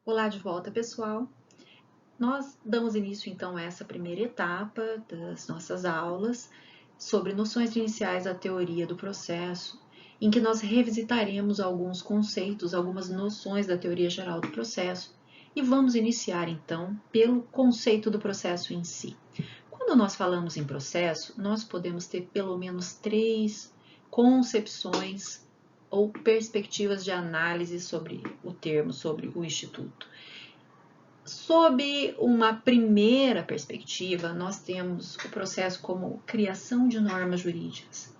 Olá de volta, pessoal. Nós damos início então a essa primeira etapa das nossas aulas sobre noções iniciais da teoria do processo, em que nós revisitaremos alguns conceitos, algumas noções da teoria geral do processo e vamos iniciar então pelo conceito do processo em si. Quando nós falamos em processo, nós podemos ter pelo menos três concepções ou perspectivas de análise sobre o termo, sobre o instituto. Sob uma primeira perspectiva, nós temos o processo como criação de normas jurídicas.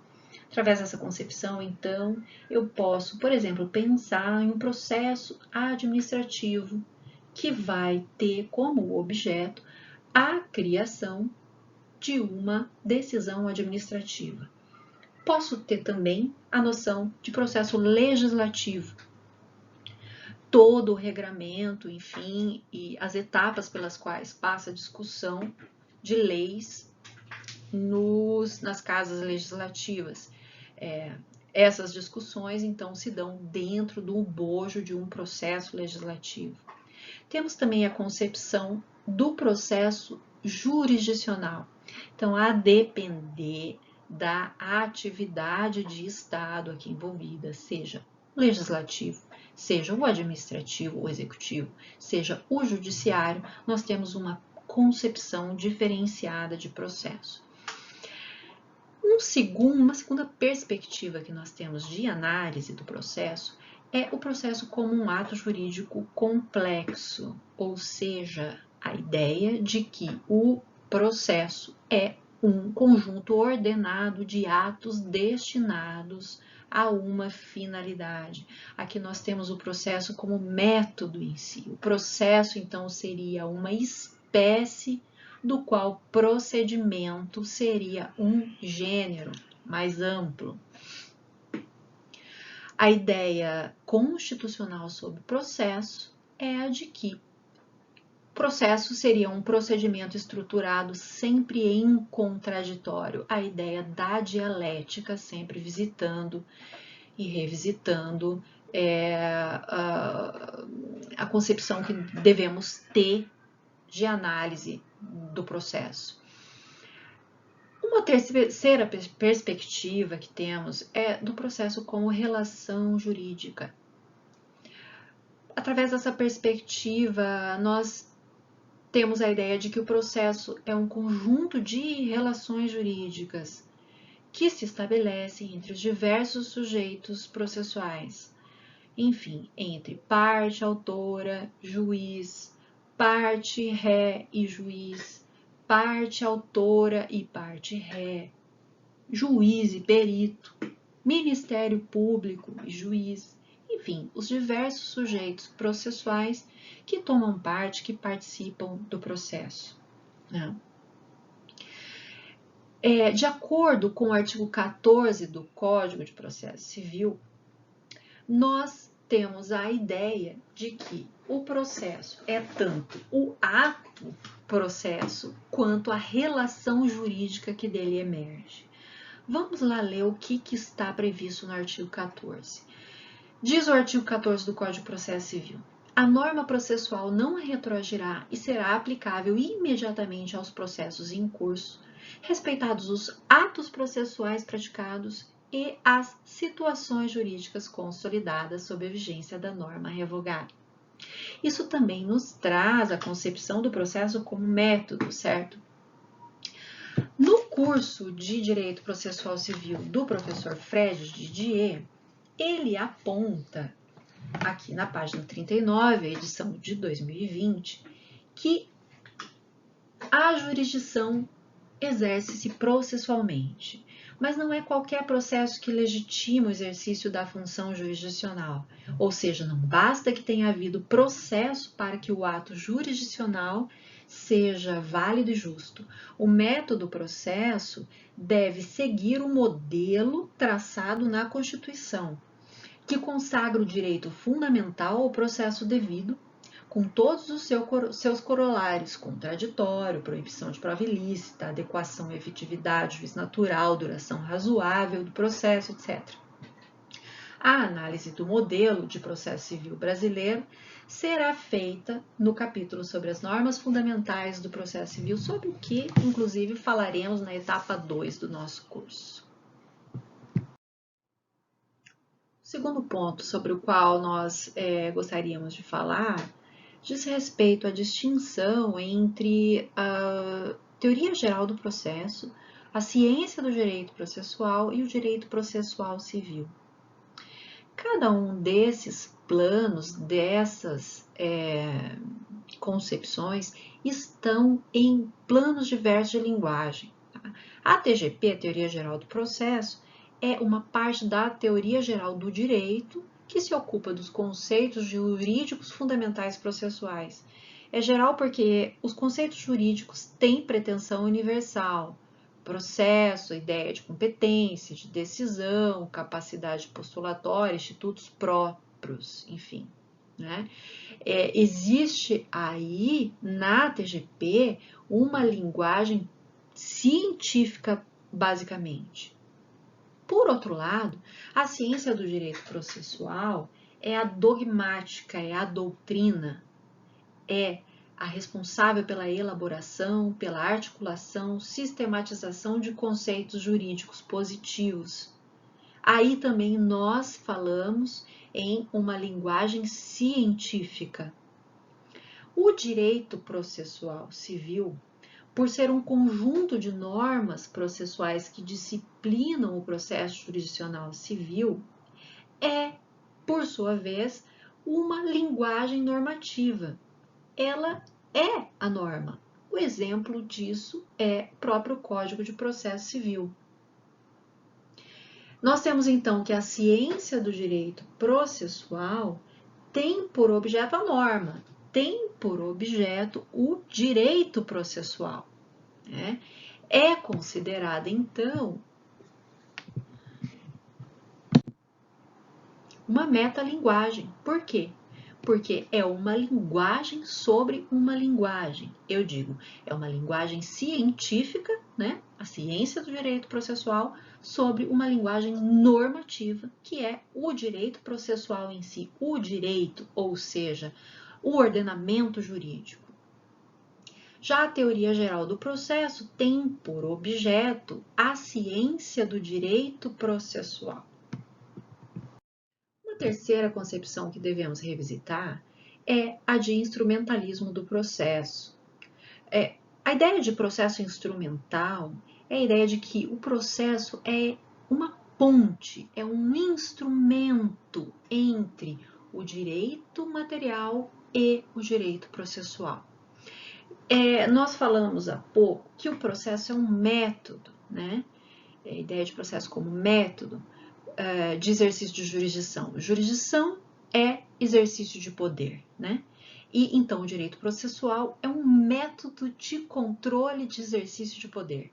Através dessa concepção, então, eu posso, por exemplo, pensar em um processo administrativo que vai ter como objeto a criação de uma decisão administrativa. Posso ter também a noção de processo legislativo, todo o regramento, enfim, e as etapas pelas quais passa a discussão de leis nas casas legislativas. Essas discussões, então, se dão dentro do bojo de um processo legislativo. Temos também a concepção do processo jurisdicional. Então, a depender da atividade de Estado aqui envolvida, seja legislativo, seja o administrativo, o executivo, seja o judiciário, nós temos uma concepção diferenciada de processo. Uma segunda perspectiva que nós temos de análise do processo é o processo como um ato jurídico complexo, ou seja, a ideia de que o processo é um conjunto ordenado de atos destinados a uma finalidade. Aqui nós temos o processo como método em si. O processo, então, seria uma espécie do qual procedimento seria um gênero mais amplo. A ideia constitucional sobre processo é a de que processo seria um procedimento estruturado sempre em contraditório. A ideia da dialética, sempre visitando e revisitando a concepção que devemos ter de análise do processo. Uma terceira perspectiva que temos é do processo como relação jurídica. Através dessa perspectiva, nós temos a ideia de que o processo é um conjunto de relações jurídicas que se estabelecem entre os diversos sujeitos processuais. Enfim, entre parte autora, juiz, parte ré e juiz, parte autora e parte ré, juiz e perito, Ministério Público e juiz, enfim, os diversos sujeitos processuais que tomam parte, que participam do processo. De acordo com o artigo 14 do Código de Processo Civil, nós temos a ideia de que o processo é tanto o ato processo quanto a relação jurídica que dele emerge. Vamos lá ler o que está previsto no artigo 14. Diz o artigo 14 do Código de Processo Civil: a norma processual não retroagirá e será aplicável imediatamente aos processos em curso, respeitados os atos processuais praticados e as situações jurídicas consolidadas sob a vigência da norma revogada. Isso também nos traz a concepção do processo como método, certo? No curso de Direito Processual Civil do professor Fred Didier, ele aponta, aqui na página 39, a edição de 2020, que a jurisdição exerce-se processualmente, mas não é qualquer processo que legitima o exercício da função jurisdicional, ou seja, não basta que tenha havido processo para que o ato jurisdicional seja válido e justo. O método processo deve seguir o modelo traçado na Constituição, que consagra o direito fundamental ao processo devido, com todos os seus corolários: contraditório, proibição de prova ilícita, adequação e efetividade, juiz natural, duração razoável do processo, etc. A análise do modelo de processo civil brasileiro será feita no capítulo sobre as normas fundamentais do processo civil, sobre o que, inclusive, falaremos na etapa 2 do nosso curso. O segundo ponto sobre o qual nós gostaríamos de falar diz respeito à distinção entre a teoria geral do processo, a ciência do direito processual e o direito processual civil. Cada um desses planos, dessas concepções, estão em planos diversos de linguagem. Tá? A TGP, a Teoria Geral do Processo, é uma parte da teoria geral do direito que se ocupa dos conceitos jurídicos fundamentais processuais. É geral porque os conceitos jurídicos têm pretensão universal. Processo, ideia de competência, de decisão, capacidade postulatória, institutos próprios, enfim. Né? Existe aí na TGP uma linguagem científica, basicamente. Por outro lado, a ciência do direito processual é a dogmática, é a doutrina, é a responsável pela elaboração, pela articulação, sistematização de conceitos jurídicos positivos. Aí também nós falamos em uma linguagem científica. O direito processual civil, por ser um conjunto de normas processuais que disciplinam o processo jurisdicional civil, é, por sua vez, uma linguagem normativa. Ela é a norma. O exemplo disso é o próprio Código de Processo Civil. Nós temos então que a ciência do direito processual tem por objeto a norma, tem por objeto o direito processual. Né? É considerada então uma metalinguagem. Por quê? Porque é uma linguagem sobre uma linguagem. Eu digo, é uma linguagem científica, né? A ciência do direito processual, sobre uma linguagem normativa, que é o direito processual em si, o direito, ou seja, o ordenamento jurídico. Já a teoria geral do processo tem por objeto a ciência do direito processual. Uma terceira concepção que devemos revisitar é a de instrumentalismo do processo. A ideia de processo instrumental é a ideia de que o processo é uma ponte, é um instrumento entre o direito material e o direito processual. Nós falamos há pouco que o processo é um método, né? A ideia de processo como método de exercício de jurisdição. Jurisdição é exercício de poder, né? E então o direito processual é um método de controle de exercício de poder,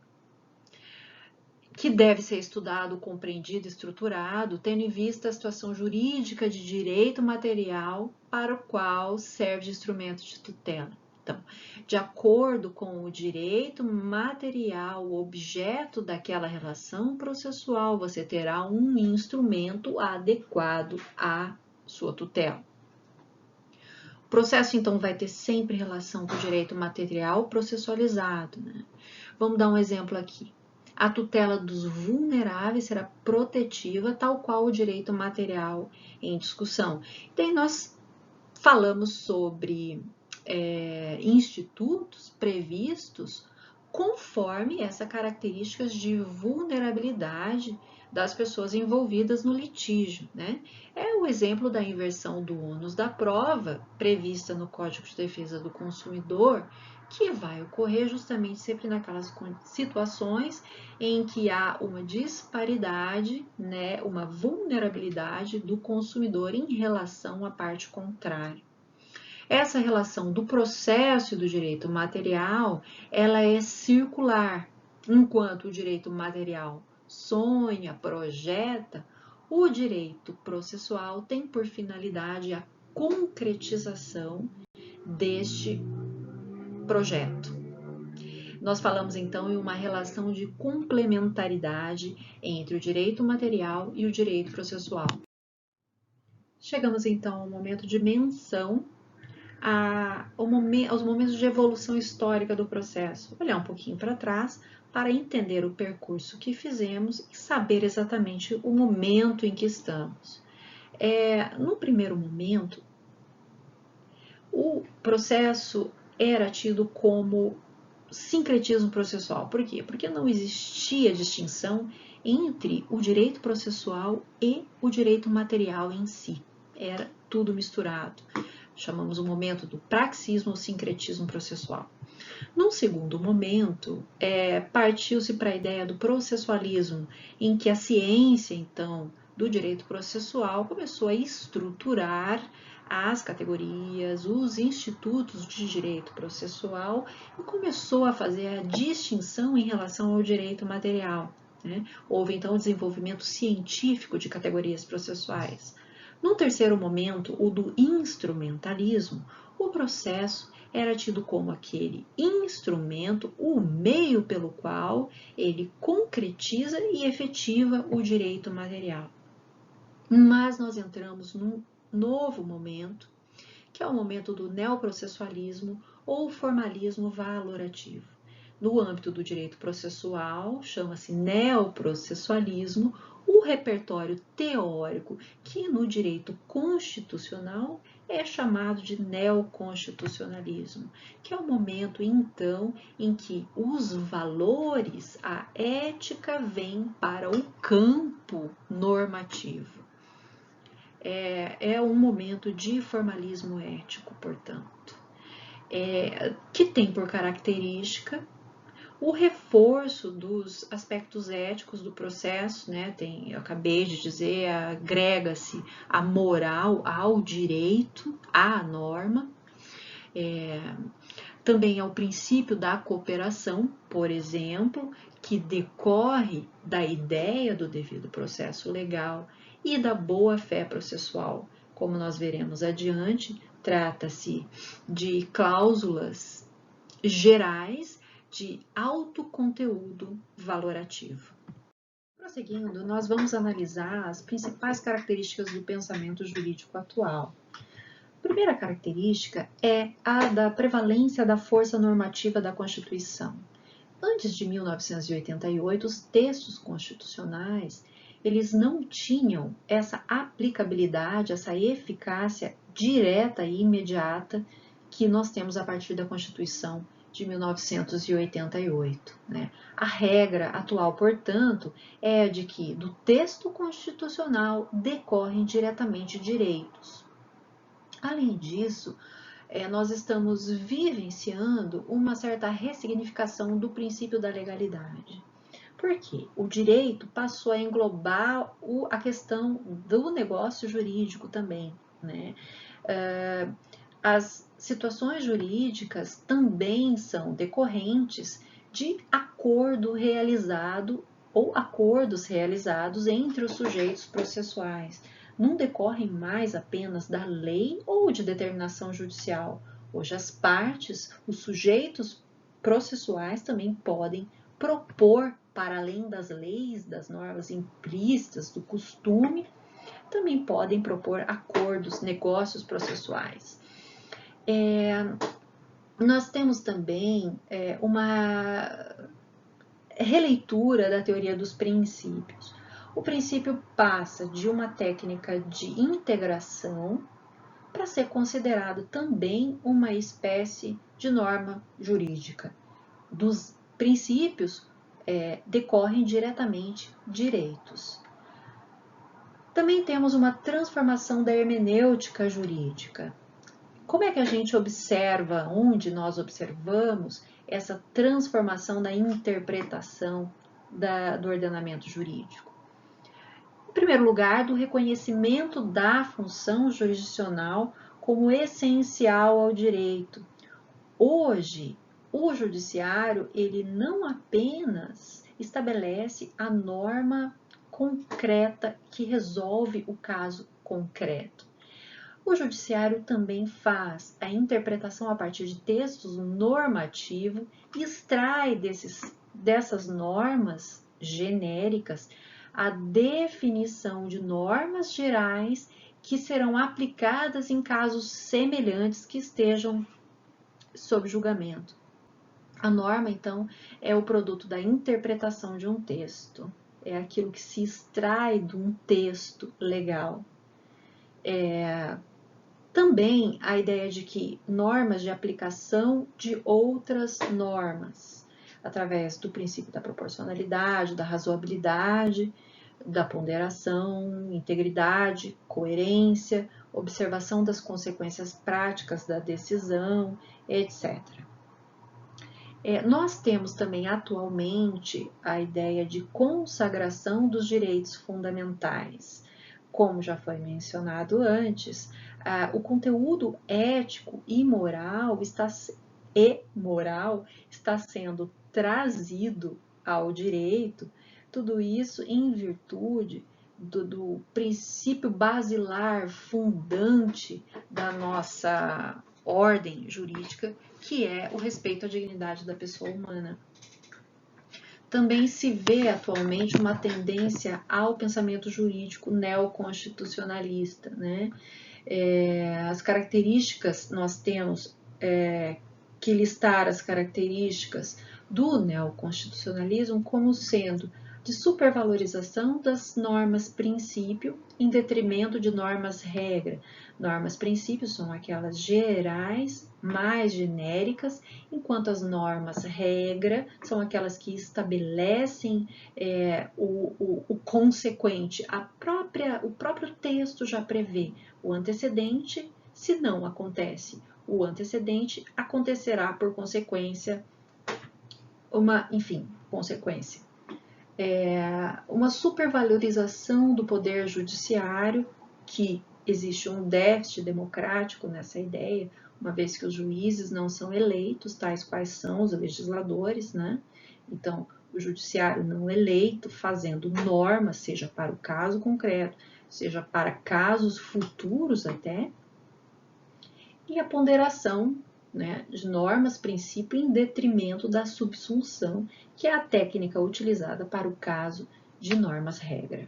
que deve ser estudado, compreendido, estruturado, tendo em vista a situação jurídica de direito material para o qual serve de instrumento de tutela. Então, de acordo com o direito material, o objeto daquela relação processual, você terá um instrumento adequado à sua tutela. O processo, então, vai ter sempre relação com o direito material processualizado, né? Vamos dar um exemplo aqui. A tutela dos vulneráveis será protetiva, tal qual o direito material em discussão. Daí nós falamos sobre institutos previstos conforme essas características de vulnerabilidade das pessoas envolvidas no litígio, né? É o exemplo da inversão do ônus da prova prevista no Código de Defesa do Consumidor, que vai ocorrer justamente sempre naquelas situações em que há uma disparidade, né, uma vulnerabilidade do consumidor em relação à parte contrária. Essa relação do processo e do direito material, ela é circular. Enquanto o direito material sonha, projeta, o direito processual tem por finalidade a concretização deste projeto. Nós falamos então em uma relação de complementaridade entre o direito material e o direito processual. Chegamos então ao momento de menção aos momentos de evolução histórica do processo, olhar um pouquinho para trás para entender o percurso que fizemos e saber exatamente o momento em que estamos. No primeiro momento, o processo era tido como sincretismo processual. Por quê? Porque não existia distinção entre o direito processual e o direito material em si. Era tudo misturado. Chamamos o momento do praxismo ou sincretismo processual. Num segundo momento, partiu-se para a ideia do processualismo, em que a ciência, então, do direito processual começou a estruturar as categorias, os institutos de direito processual e começou a fazer a distinção em relação ao direito material. Né? Houve, então, o desenvolvimento científico de categorias processuais. No terceiro momento, o do instrumentalismo, o processo era tido como aquele instrumento, o meio pelo qual ele concretiza e efetiva o direito material. Mas nós entramos num novo momento, que é o momento do neoprocessualismo ou formalismo valorativo. No âmbito do direito processual, chama-se neoprocessualismo, o repertório teórico que no direito constitucional é chamado de neoconstitucionalismo, que é o momento, então, em que os valores, a ética vem para o campo normativo. É um momento de formalismo ético, portanto, que tem por característica o reforço dos aspectos éticos do processo, né? Eu acabei de dizer, agrega-se a moral ao direito, à norma, também ao princípio da cooperação, por exemplo, que decorre da ideia do devido processo legal e da boa-fé processual. Como nós veremos adiante, trata-se de cláusulas gerais de alto conteúdo valorativo. Prosseguindo, nós vamos analisar as principais características do pensamento jurídico atual. A primeira característica é a da prevalência da força normativa da Constituição. Antes de 1988, os textos constitucionais eles não tinham essa aplicabilidade, essa eficácia direta e imediata que nós temos a partir da Constituição de 1988. Né? A regra atual, portanto, é a de que do texto constitucional decorrem diretamente direitos. Além disso, nós estamos vivenciando uma certa ressignificação do princípio da legalidade. Por quê? O direito passou a englobar a questão do negócio jurídico também. Né? As situações jurídicas também são decorrentes de acordo realizado ou acordos realizados entre os sujeitos processuais. Não decorrem mais apenas da lei ou de determinação judicial. Hoje as partes, os sujeitos processuais também podem propor, para além das leis, das normas implícitas, do costume, também podem propor acordos, negócios processuais. Nós temos também uma releitura da teoria dos princípios. O princípio passa de uma técnica de integração para ser considerado também uma espécie de norma jurídica. Dos princípios decorrem diretamente direitos. Também temos uma transformação da hermenêutica jurídica. Como é que a gente observa, onde nós observamos essa transformação da interpretação do ordenamento jurídico? Em primeiro lugar, do reconhecimento da função jurisdicional como essencial ao direito. Hoje, o judiciário, ele não apenas estabelece a norma concreta que resolve o caso concreto. O judiciário também faz a interpretação a partir de textos normativos e extrai dessas normas genéricas a definição de normas gerais que serão aplicadas em casos semelhantes que estejam sob julgamento. A norma, então, é o produto da interpretação de um texto, é aquilo que se extrai de um texto legal. Também a ideia de que normas de aplicação de outras normas, através do princípio da proporcionalidade, da razoabilidade, da ponderação, integridade, coerência, observação das consequências práticas da decisão, etc. Nós temos também atualmente a ideia de consagração dos direitos fundamentais. Como já foi mencionado antes, o conteúdo ético e moral está sendo trazido ao direito, tudo isso em virtude do princípio basilar fundante da nossa ordem jurídica, que é o respeito à dignidade da pessoa humana. Também se vê atualmente uma tendência ao pensamento jurídico neoconstitucionalista, né? As características, nós temos que listar as características do neoconstitucionalismo como sendo de supervalorização das normas princípio em detrimento de normas regra. Normas princípios são aquelas gerais, mais genéricas, enquanto as normas regra são aquelas que estabelecem o consequente. O próprio texto já prevê o antecedente, se não acontece o antecedente, acontecerá por consequência consequência. Uma supervalorização do poder judiciário, que existe um déficit democrático nessa ideia, uma vez que os juízes não são eleitos, tais quais são os legisladores, né? Então, o judiciário não eleito, fazendo normas, seja para o caso concreto, seja para casos futuros até, e a ponderação, né, de normas, princípio, em detrimento da subsunção, que é a técnica utilizada para o caso de normas-regra.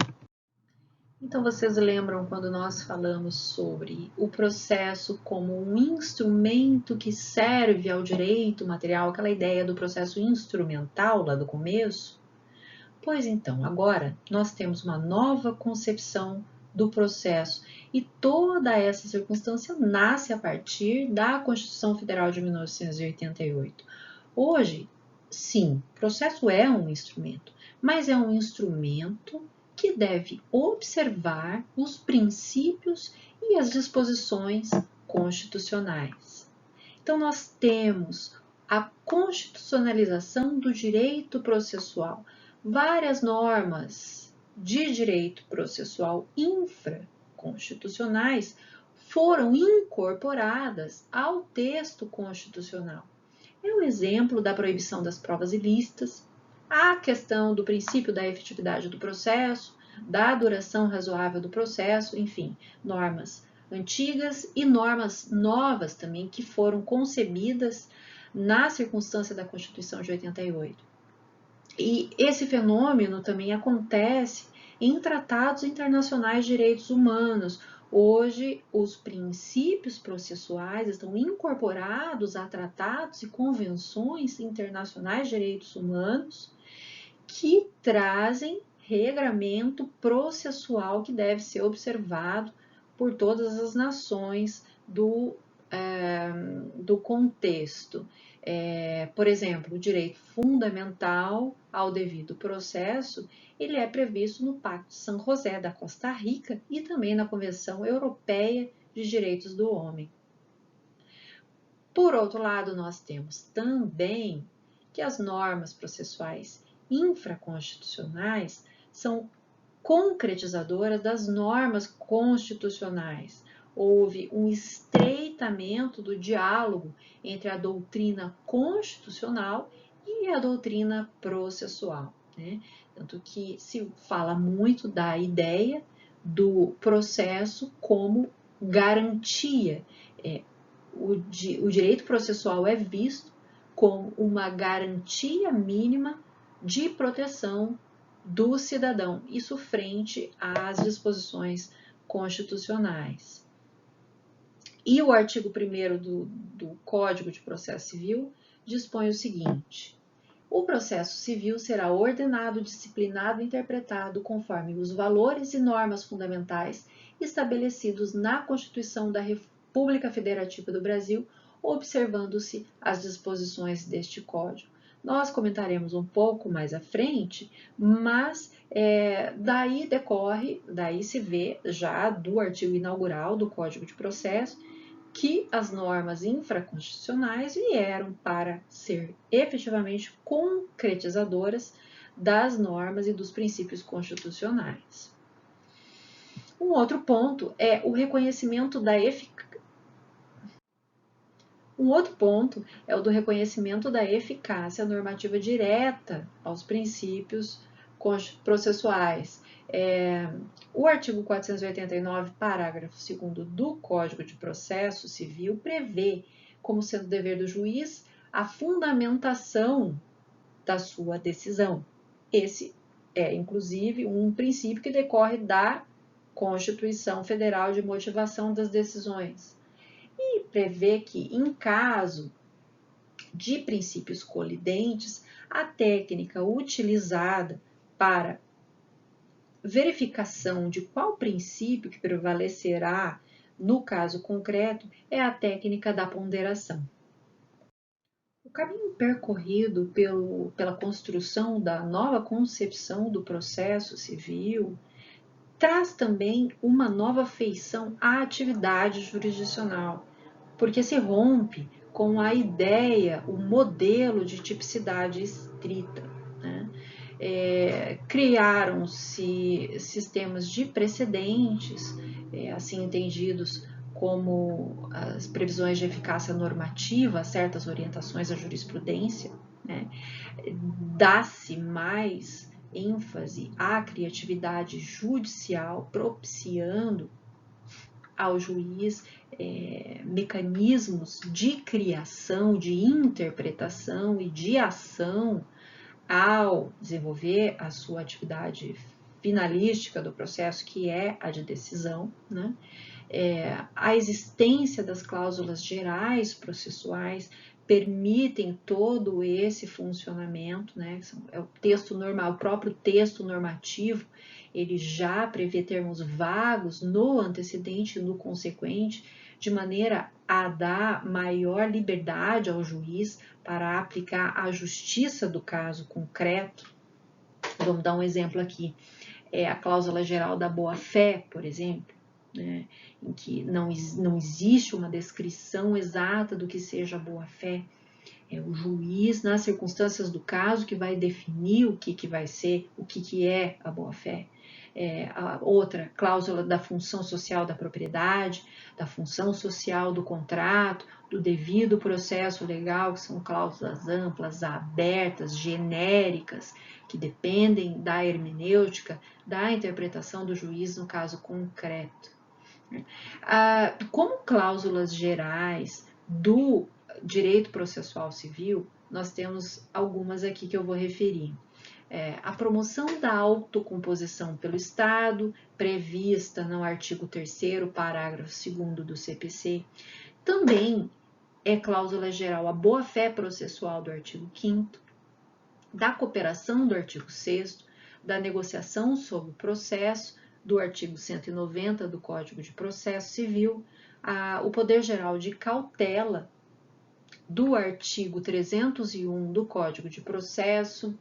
Então, vocês lembram quando nós falamos sobre o processo como um instrumento que serve ao direito material, aquela ideia do processo instrumental lá do começo? Pois então, agora nós temos uma nova concepção do processo e toda essa circunstância nasce a partir da Constituição Federal de 1988. Hoje, sim, o processo é um instrumento, mas é um instrumento que deve observar os princípios e as disposições constitucionais. Então, nós temos a constitucionalização do direito processual, várias normas de direito processual infraconstitucionais foram incorporadas ao texto constitucional. É um exemplo da proibição das provas ilícitas, a questão do princípio da efetividade do processo, da duração razoável do processo, enfim, normas antigas e normas novas também que foram concebidas na circunstância da Constituição de 88. E esse fenômeno também acontece em tratados internacionais de direitos humanos. Hoje, os princípios processuais estão incorporados a tratados e convenções internacionais de direitos humanos que trazem regramento processual que deve ser observado por todas as nações do contexto. Por exemplo, o direito fundamental ao devido processo, ele é previsto no Pacto de San José da Costa Rica e também na Convenção Europeia de Direitos do Homem. Por outro lado, nós temos também que as normas processuais infraconstitucionais são concretizadoras das normas constitucionais. Houve um estreitamento do diálogo entre a doutrina constitucional e a doutrina processual, né? Tanto que se fala muito da ideia do processo como garantia. O direito processual é visto como uma garantia mínima de proteção do cidadão, isso frente às disposições constitucionais. E o artigo 1º do Código de Processo Civil dispõe o seguinte: o processo civil será ordenado, disciplinado e interpretado conforme os valores e normas fundamentais estabelecidos na Constituição da República Federativa do Brasil, observando-se as disposições deste Código. Nós comentaremos um pouco mais à frente, mas daí se vê já do artigo inaugural do Código de Processo que as normas infraconstitucionais vieram para ser efetivamente concretizadoras das normas e dos princípios constitucionais. Um outro ponto é o reconhecimento da eficácia normativa direta aos princípios processuais. O artigo 489, parágrafo 2º do Código de Processo Civil prevê, como sendo dever do juiz, a fundamentação da sua decisão. Esse é, inclusive, um princípio que decorre da Constituição Federal de motivação das decisões. E prevê que, em caso de princípios colidentes, a técnica utilizada para verificação de qual princípio que prevalecerá no caso concreto é a técnica da ponderação. O caminho percorrido pela construção da nova concepção do processo civil traz também uma nova feição à atividade jurisdicional, porque se rompe com a ideia, o modelo de tipicidade estrita, né? Criaram-se sistemas de precedentes, assim entendidos como as previsões de eficácia normativa, certas orientações à jurisprudência, né? Dá-se mais ênfase à criatividade judicial, propiciando ao juiz mecanismos de criação, de interpretação e de ação ao desenvolver a sua atividade finalística do processo, que é a de decisão, né? A existência das cláusulas gerais processuais permitem todo esse funcionamento, né? É o texto normal, o próprio texto normativo, ele já prevê termos vagos no antecedente e no consequente, de maneira a dar maior liberdade ao juiz para aplicar a justiça do caso concreto. Vamos dar um exemplo aqui. A cláusula geral da boa-fé, por exemplo, né, em que não existe uma descrição exata do que seja boa-fé. É o juiz, nas circunstâncias do caso, que vai definir o que vai ser, o que é a boa-fé. A outra cláusula da função social da propriedade, da função social do contrato, do devido processo legal, que são cláusulas amplas, abertas, genéricas, que dependem da hermenêutica, da interpretação do juiz no caso concreto. Como cláusulas gerais do direito processual civil, nós temos algumas aqui que eu vou referir. A promoção da autocomposição pelo Estado, prevista no artigo 3º, parágrafo 2º do CPC. Também é cláusula geral a boa-fé processual do artigo 5º, da cooperação do artigo 6º, da negociação sobre o processo, do artigo 190 do Código de Processo Civil, o poder geral de cautela do artigo 301 do Código de Processo,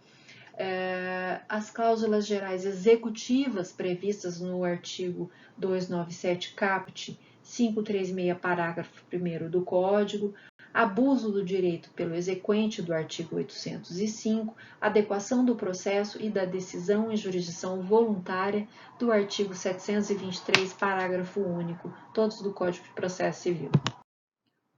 as cláusulas gerais executivas previstas no artigo 297 caput 536, parágrafo 1º do Código, abuso do direito pelo exequente do artigo 805, adequação do processo e da decisão em jurisdição voluntária do artigo 723, parágrafo único, todos do Código de Processo Civil.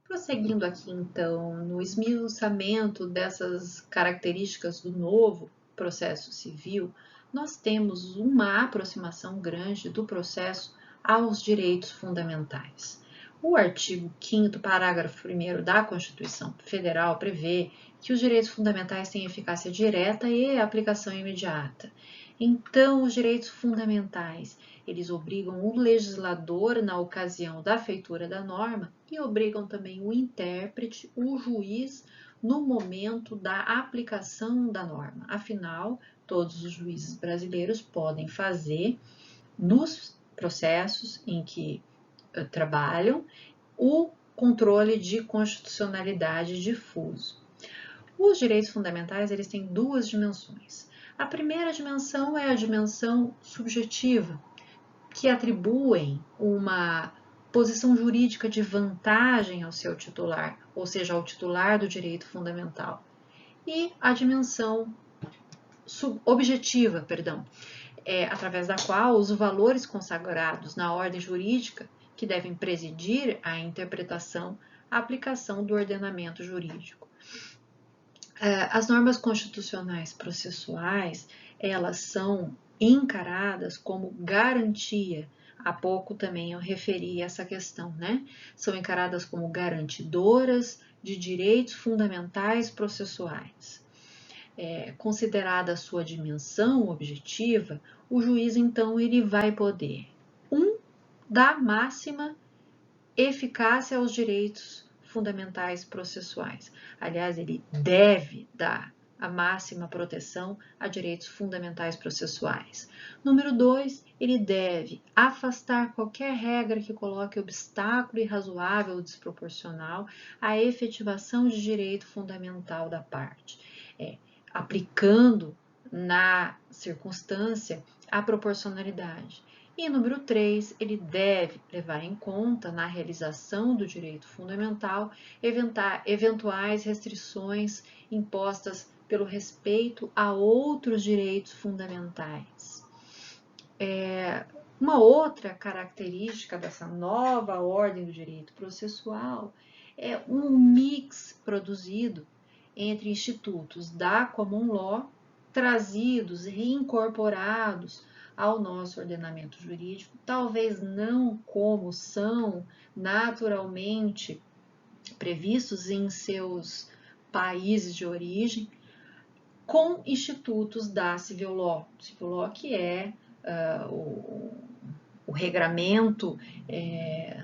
Prosseguindo aqui, então, no esmiuçamento dessas características do novo processo civil, nós temos uma aproximação grande do processo aos direitos fundamentais. O artigo 5º, parágrafo 1º da Constituição Federal prevê que os direitos fundamentais têm eficácia direta e aplicação imediata. Então, os direitos fundamentais, eles obrigam o legislador na ocasião da feitura da norma e obrigam também o intérprete, o juiz, no momento da aplicação da norma. Afinal, todos os juízes brasileiros podem fazer, nos processos em que trabalham, o controle de constitucionalidade difuso. Os direitos fundamentais, eles têm duas dimensões. A primeira dimensão é a dimensão subjetiva, que atribuem uma posição jurídica de vantagem ao seu titular, ou seja, ao titular do direito fundamental. E a dimensão objetiva, através da qual os valores consagrados na ordem jurídica que devem presidir a interpretação, a aplicação do ordenamento jurídico. As normas constitucionais processuais, elas são encaradas como garantia. Há pouco também eu referi essa questão, né? São encaradas como garantidoras de direitos fundamentais processuais. Considerada a sua dimensão objetiva, o juiz, então, ele vai poder, dar máxima eficácia aos direitos fundamentais processuais. Aliás, ele deve dar a máxima proteção a direitos fundamentais processuais. Número 2, ele deve afastar qualquer regra que coloque obstáculo irrazoável ou desproporcional à efetivação de direito fundamental da parte, aplicando na circunstância a proporcionalidade. E número 3, ele deve levar em conta, na realização do direito fundamental, eventuais restrições impostas pelo respeito a outros direitos fundamentais. Uma outra característica dessa nova ordem do direito processual é um mix produzido entre institutos da common law, trazidos e reincorporados ao nosso ordenamento jurídico, talvez não como são naturalmente previstos em seus países de origem, com institutos da civil law. Civil law, que é o regramento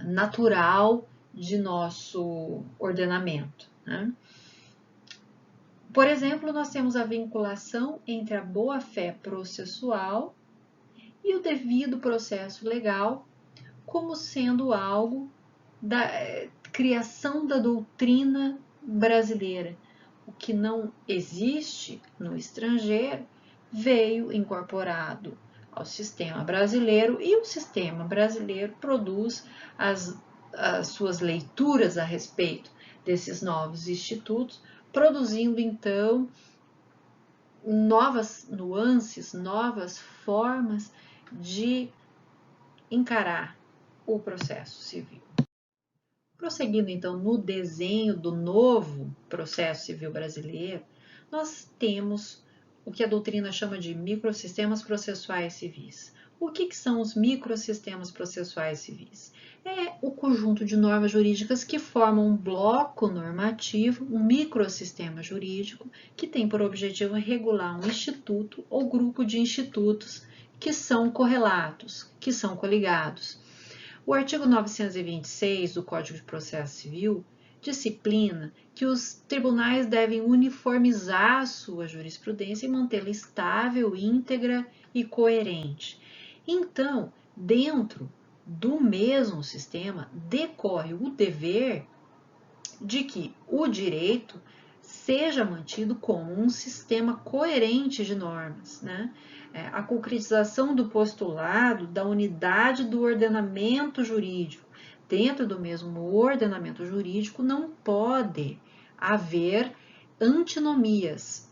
natural de nosso ordenamento, né? Por exemplo, nós temos a vinculação entre a boa-fé processual e o devido processo legal como sendo algo da criação da doutrina brasileira. O que não existe no estrangeiro veio incorporado ao sistema brasileiro e o sistema brasileiro produz as suas leituras a respeito desses novos institutos, produzindo então novas nuances, novas formas de encarar o processo civil. Prosseguindo então no desenho do novo processo civil brasileiro, nós temos o que a doutrina chama de microsistemas processuais civis. O que são os microsistemas processuais civis? É o conjunto de normas jurídicas que formam um bloco normativo, um microsistema jurídico, que tem por objetivo regular um instituto ou grupo de institutos que são correlatos, que são coligados. O artigo 926 do Código de Processo Civil disciplina que os tribunais devem uniformizar a sua jurisprudência e mantê-la estável, íntegra e coerente. Então, dentro do mesmo sistema, decorre o dever de que o direito seja mantido como um sistema coerente de normas, né? A concretização do postulado da unidade do ordenamento jurídico. Dentro do mesmo ordenamento jurídico não pode haver antinomias.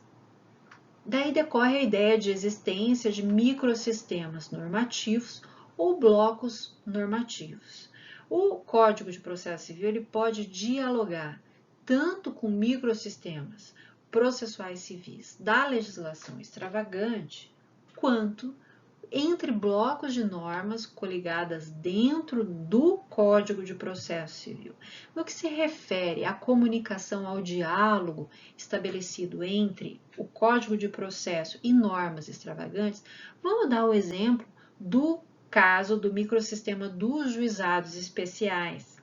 Daí decorre a ideia de existência de microsistemas normativos ou blocos normativos. O Código de Processo Civil ele pode dialogar tanto com microsistemas processuais civis da legislação extravagante, quanto entre blocos de normas coligadas dentro do Código de Processo Civil. No que se refere à comunicação, ao diálogo estabelecido entre o Código de Processo e normas extravagantes, vamos dar o exemplo do caso do microsistema dos juizados especiais.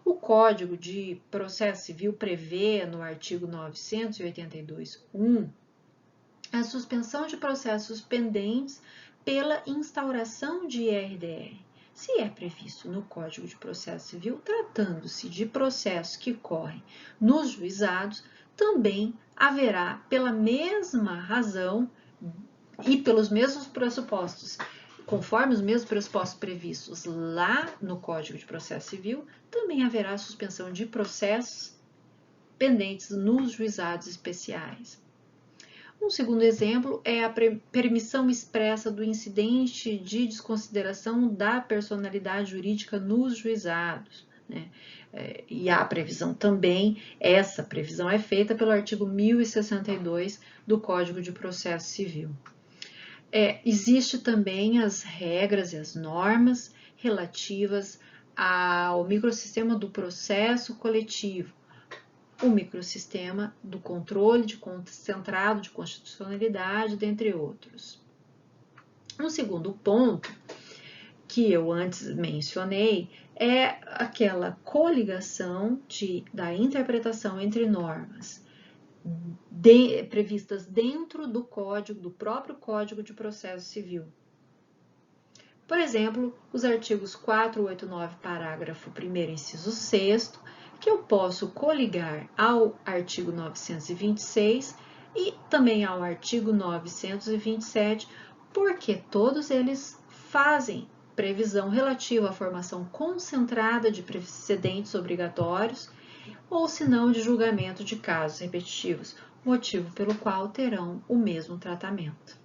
O Código de Processo Civil prevê, no artigo 982.1, a suspensão de processos pendentes pela instauração de IRDR, se é previsto no Código de Processo Civil, tratando-se de processos que correm nos juizados, também haverá, pela mesma razão e pelos mesmos pressupostos, conforme os mesmos pressupostos previstos lá no Código de Processo Civil, também haverá suspensão de processos pendentes nos juizados especiais. Um segundo exemplo é a permissão expressa do incidente de desconsideração da personalidade jurídica nos juizados, né? E há previsão também, essa previsão é feita pelo artigo 1062 do Código de Processo Civil. Existe também as regras e as normas relativas ao microsistema do processo coletivo, o microsistema do controle centrado de constitucionalidade, dentre outros. Um segundo ponto que eu antes mencionei é aquela coligação da interpretação entre normas previstas dentro do próprio Código de Processo Civil. Por exemplo, os artigos 489, parágrafo 1º, inciso 6º, que eu posso coligar ao artigo 926 e também ao artigo 927, porque todos eles fazem previsão relativa à formação concentrada de precedentes obrigatórios ou se não de julgamento de casos repetitivos, motivo pelo qual terão o mesmo tratamento.